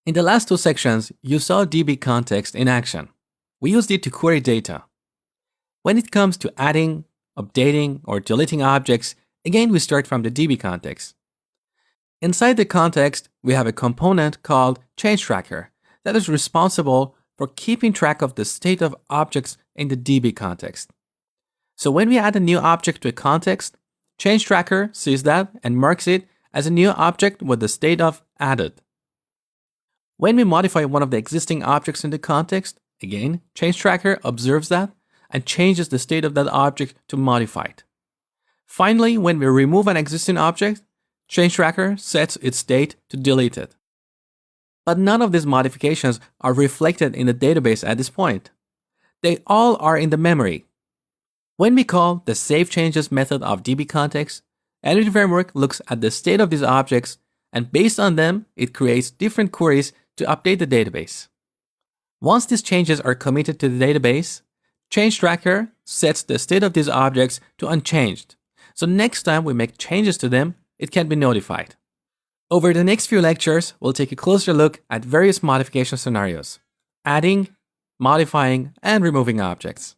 In the last two sections, you saw dbContext in action. We used it to query data. When it comes to adding, updating, or deleting objects, again we start from the dbContext. Inside the context, we have a component called changeTracker that is responsible for keeping track of the state of objects in the dbContext. So when we add a new object to a context, changeTracker sees that and marks it as a new object with the state of added. When we modify one of the existing objects in the context, again, changeTracker observes that and changes the state of that object to modified. Finally, when we remove an existing object, changeTracker sets its state to deleted. But none of these modifications are reflected in the database at this point. They all are in the memory. When we call the SaveChanges method of dbContext, Entity Framework looks at the state of these objects, and based on them, it creates different queries to update the database. Once these changes are committed to the database, changeTracker sets the state of these objects to unchanged. So next time we make changes to them, it can be notified. Over the next few lectures, we'll take a closer look at various modification scenarios, adding, modifying, and removing objects.